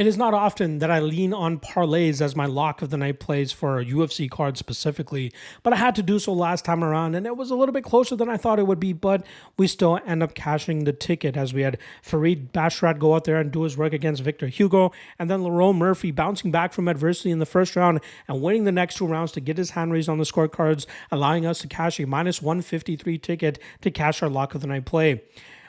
It is not often that I lean on parlays as my lock of the night plays for UFC cards specifically, but I had to do so last time around, and it was a little bit closer than I thought it would be, but we still end up cashing the ticket as we had Farid Basharat go out there and do his work against Victor Hugo, and then Lerone Murphy bouncing back from adversity in the first round and winning the next two rounds to get his hand raised on the scorecards, allowing us to cash a minus 153 ticket to cash our lock of the night play.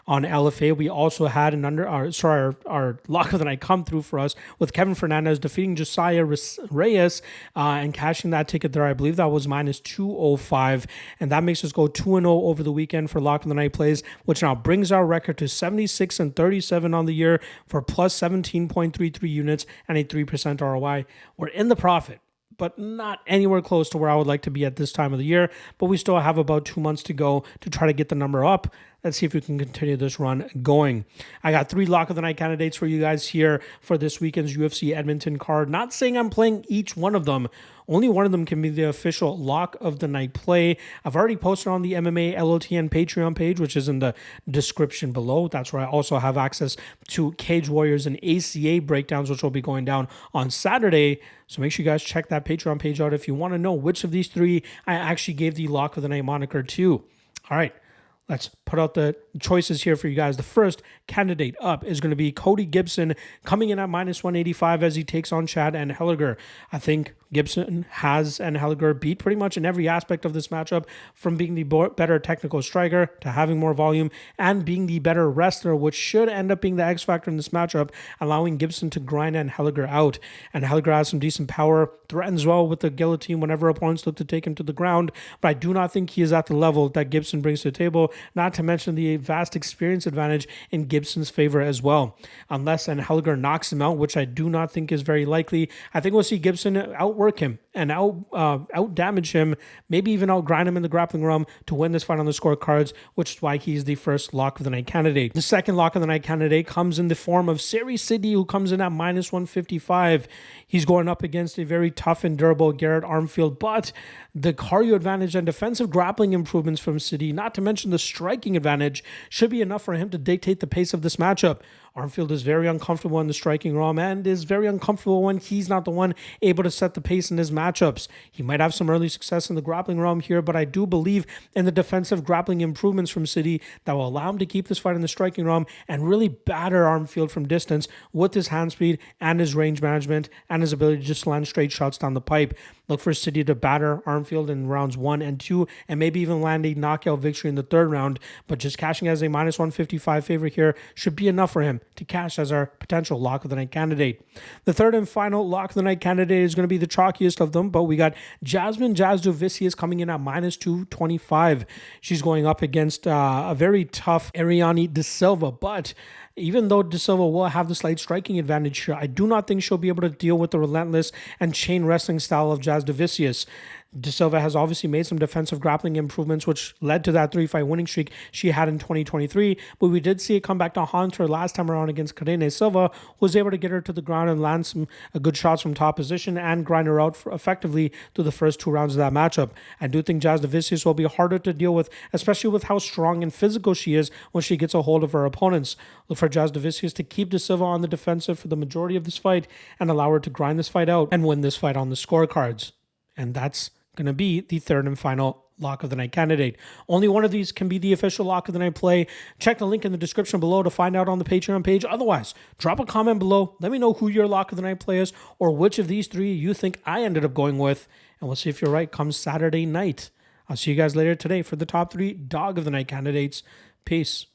On LFA, we also had our lock of the night come through for us with Kevin Fernandez defeating Josiah Reyes and cashing that ticket there. I believe that was minus 205, and that makes us go 2-0 over the weekend for lock of the night plays, which now brings our record to 76-37 on the year for plus 17.33 units and a 3% ROI. We're in the profit, but not anywhere close to where I would like to be at this time of the year. But we still have about 2 months to go to try to get the number up. Let's see if we can continue this run going. I got 3 lock of the night candidates for you guys here for this weekend's UFC Edmonton card. Not saying I'm playing each one of them. Only one of them can be the official lock of the night play. I've already posted on the MMA LOTN Patreon page, which is in the description below. That's where I also have access to Cage Warriors and ACA breakdowns, which will be going down on Saturday. So make sure you guys check that Patreon page out if you want to know which of these 3 I actually gave the lock of the night moniker to. All right. Let's put out the choices here for you guys. The first candidate up is going to be Cody Gibson coming in at minus 185 as he takes on Chad and Helliger. I think Gibson has and Helliger beat pretty much in every aspect of this matchup, from being the better technical striker to having more volume and being the better wrestler, which should end up being the X factor in this matchup, allowing Gibson to grind and Helliger out. And Helliger has some decent power, threatens well with the guillotine whenever opponents look to take him to the ground, but I do not think he is at the level that Gibson brings to the table, not to mention the vast experience advantage in Gibson's favor as well. Unless and Helliger knocks him out, which I do not think is very likely, I think we'll see Gibson outwork him and out damage him, maybe even out grind him in the grappling realm to win this fight on the scorecards, which is why he's the first lock of the night candidate. The second lock of the night candidate comes in the form of Siri Sidney, who comes in at minus 155. He's going up against a very tough and durable Garrett Armfield, but the cardio advantage and defensive grappling improvements from Sidney, not to mention the striking advantage, should be enough for him to dictate the pace of this matchup. Armfield is very uncomfortable in the striking realm and is very uncomfortable when he's not the one able to set the pace in his matchups. He might have some early success in the grappling realm here, but I do believe in the defensive grappling improvements from Sidney that will allow him to keep this fight in the striking realm and really batter Armfield from distance with his hand speed and his range management and his ability to just land straight shots down the pipe. Look for Sidney to batter Armfield in rounds 1 and 2 and maybe even land a knockout victory in the 3rd round, but just cashing as a minus 155 favorite here should be enough for him to cash as our potential lock of the night candidate. The third and final lock of the night candidate is going to be the chalkiest of them, but we got Jasmine Jasudavicius coming in at minus 225. She's going up against a very tough Ariane De Silva, but even though De Silva will have the slight striking advantage here, I do not think she'll be able to deal with the relentless and chain wrestling style of Jasudavicius. De Silva has obviously made some defensive grappling improvements, which led to that 3-fight winning streak she had in 2023. But we did see it come back to haunt her last time around against Karine Silva, who was able to get her to the ground and land some good shots from top position and grind her out effectively through the first 2 rounds of that matchup. I do think Jasudavicius will be harder to deal with, especially with how strong and physical she is when she gets a hold of her opponents. Look for Jasudavicius to keep De Silva on the defensive for the majority of this fight and allow her to grind this fight out and win this fight on the scorecards. And that's going to be the third and final lock of the night candidate. Only one of these can be the official lock of the night play. Check the link in the description below to find out on the Patreon page. Otherwise, drop a comment below. Let me know who your lock of the night play is or which of these 3 you think I ended up going with. And we'll see if you're right come Saturday night. I'll see you guys later today for the top 3 dog of the night candidates. Peace.